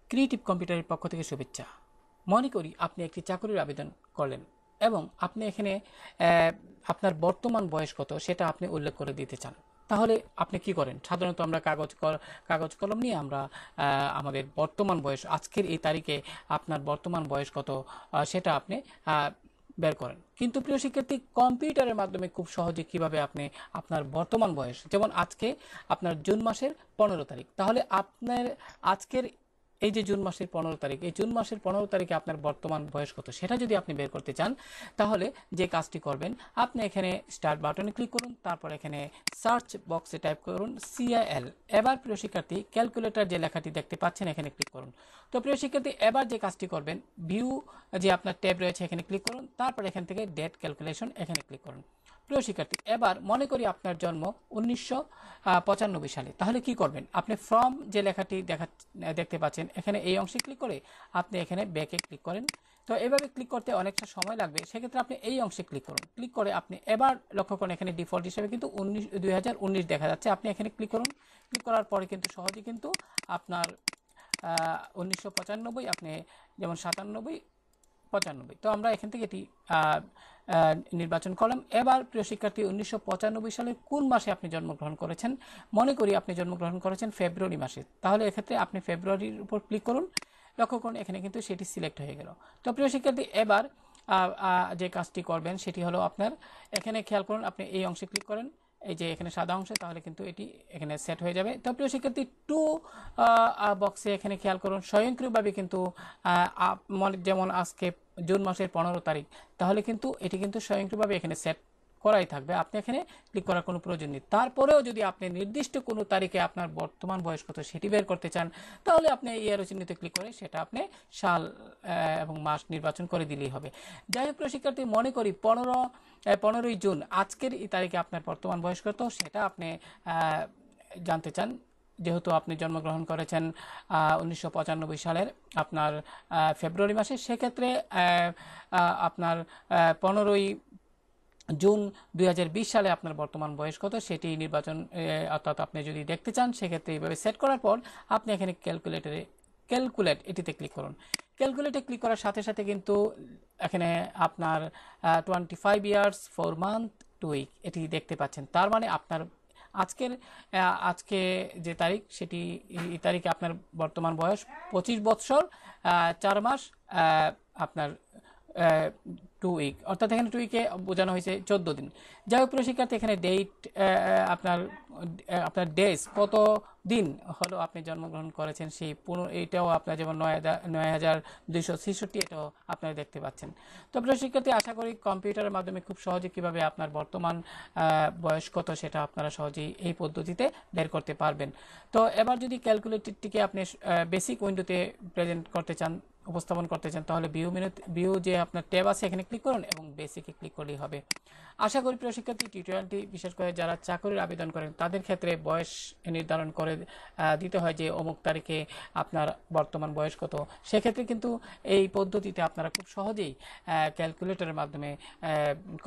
Creative কম্পিউটারের পক্ষ থেকে শুভেচ্ছা। মনে করি আপনি একটি চাকরির আবেদন করলেন এবং আপনি এখানে আপনার বর্তমান বয়স কত সেটা আপনি উল্লেখ করে দিতে চান। তাহলে আপনি কি করেন? সাধারণত আমরা কাগজ কলম নিয়ে আমরা আমাদের বর্তমান বয়স, আজকের এই তারিখে আপনার বর্তমান বয়স কত সেটা আপনি বের করেন। কিন্তু প্রিয় শিক্ষার্থী, কম্পিউটারের মাধ্যমে খুব সহজে কিভাবে আপনি আপনার বর্তমান বয়স, যেমন আজকে আপনার জুন মাসের 15 তারিখ, তাহলে আপনার আজকের এই যে জুন মাসের 15 তারিখ, এই জুন মাসের 15 তারিখে আপনার বর্তমান বয়স কত সেটা যদি আপনি বের করতে চান, তাহলে যে কাজটি করবেন, আপনি এখানে স্টার্ট বাটনে ক্লিক করুন, তারপর এখানে সার্চ বক্সে টাইপ করুন CIL। এবার প্রিয় শিক্ষার্থী, ক্যালকুলেটর যে লেখাটি দেখতে পাচ্ছেন এখানে ক্লিক করুন। তো প্রিয় শিক্ষার্থী, এবার যে কাজটি করবেন, ভিউ যে আপনার ট্যাব রয়েছে এখানে ক্লিক করুন, তারপর এখান থেকে ডেট ক্যালকুলেশন এখানে ক্লিক করুন। প্রিয় শিক্ষার্থী, এবার মনে করি আপনার জন্ম 1995 সালে, তাহলে কি করবেন? আপনি ফর্ম যে লেখাটি দেখতে পাচ্ছেন এখানে এই অংশে ক্লিক করে আপনি এখানে ব্যাকে ক্লিক করেন। তো এভাবে ক্লিক করতে অনেকটা সময় লাগবে, সেক্ষেত্রে আপনি এই অংশে ক্লিক করুন। ক্লিক করে আপনি এবার লক্ষ্য করুন এখানে ডিফল্ট হিসেবে কিন্তু 2019 দেখা যাচ্ছে। আপনি এখানে ক্লিক করুন। ক্লিক করার পরে কিন্তু সহজে কিন্তু আপনার 1995, আপনি যেমন 97, 95, তো আমরা এখান থেকে এটি নির্বাচন করলাম। এবার প্রিয় শিক্ষার্থী, 1995 সালের কোন মাসে আপনি জন্মগ্রহণ করেছেন? মনে করি আপনি জন্মগ্রহণ করেছেন ফেব্রুয়ারি মাসে, তাহলে এক্ষেত্রে আপনি ফেব্রুয়ারির উপর ক্লিক করুন। লক্ষ্য করুন এখানে কিন্তু সেটি সিলেক্ট হয়ে গেল। তো প্রিয় শিক্ষার্থী, এবার যে কাজটি করবেন সেটি হলো আপনার এখানে খেয়াল করুন, আপনি এই অংশে ক্লিক করেন, এই যে এখানে সাদা অংশে, তাহলে কিন্তু এটি এখানে সেট হয়ে যাবে। তো প্রিয় শিক্ষার্থী, টু বক্সে এখানে খেয়াল করুন, স্বয়ংক্রিয়ভাবে কিন্তু যেমন আজকে জুন মাসের 15 তারিখ, তাহলে কিন্তু এটি কিন্তু স্বয়ংক্রিয়ভাবে এখানে সেট করাই থাকবে, আপনি এখানে ক্লিক করার কোনো প্রয়োজন নেই। তারপরেও যদি আপনি নির্দিষ্ট কোনো তারিখে আপনার বর্তমান বয়স কত সেটি বের করতে চান, তাহলে আপনি এই অ্যারো চিহ্নতে ক্লিক করে সেটা আপনি সাল এবং মাস নির্বাচন করে দিলেই হবে। যাই হোক প্রিয় শিক্ষার্থী, মনে করি 15ই জুন আজকের এই তারিখে আপনার বর্তমান বয়স কত সেটা আপনি জানতে চান। যেহেতু আপনি জন্মগ্রহণ করেছেন 1995 সালের আপনার ফেব্রুয়ারি মাসে, সেক্ষেত্রে আপনার 15ই জুন 2020 সালে আপনার বর্তমান বয়স কত সেটি নির্বাচন, অর্থাৎ আপনি যদি দেখতে চান, সেক্ষেত্রে এইভাবে সেট করার পর আপনি এখানে ক্যালকুলেট এটিতে ক্লিক করুন। ক্যালকুলেটে ক্লিক করার সাথে সাথে কিন্তু এখানে আপনার 25 ইয়ার্স 4 মান্থ 2 উইক এটি দেখতে পাচ্ছেন। তার মানে আপনার আজকে যে তারিখ, সেটি এই তারিখে আপনার বর্তমান বয়স 25 বৎসর 4 মাস আপনার 2 উইক, অর্থাৎ এখানে 2 উইকে বোঝানো হয়েছে 14 দিন। যাই হোক প্রিয় শিক্ষার্থী, এখানে ডেট আপনার ডেজ কত দিন হলো আপনি জন্মগ্রহণ করেছেন সেই এইটাও আপনার, যেমন 9266, এটাও আপনারা দেখতে পাচ্ছেন। তো প্রিয় শিক্ষার্থী, আশা করি কম্পিউটারের মাধ্যমে খুব সহজে কিভাবে আপনার বর্তমান বয়স কত সেটা আপনারা সহজেই এই পদ্ধতিতে বের করতে পারবেন। তো এবার যদি ক্যালকুলেটরটিকে আপনি বেসিক উইন্ডোতে প্রেজেন্ট করতে চান, উপস্থাপন করতে চান, তাহলে ভিউ যে আপনার ট্যাব আছে এখানে ক্লিক করুন এবং বেসিকে ক্লিক করলেই হবে। আশা করি প্রিয় শিক্ষার্থী, টিউটোরিয়ালটি বিশেষ করে যারা চাকরির আবেদন করেন তাদের ক্ষেত্রে বয়স নির্ধারণ করে দিতে হয় যে অমুক তারিখে আপনার বর্তমান বয়স কত, সেক্ষেত্রে কিন্তু এই পদ্ধতিতে আপনারা খুব সহজেই ক্যালকুলেটরের মাধ্যমে,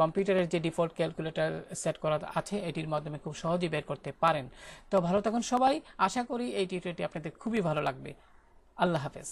কম্পিউটারের যে ডিফল্ট ক্যালকুলেটর সেট করা আছে এটির মাধ্যমে খুব সহজেই বের করতে পারেন। তো ভালো থাকুন সবাই, আশা করি এই টিউটোরিয়ালটি আপনাদের খুবই ভালো লাগবে। আল্লাহ হাফেজ।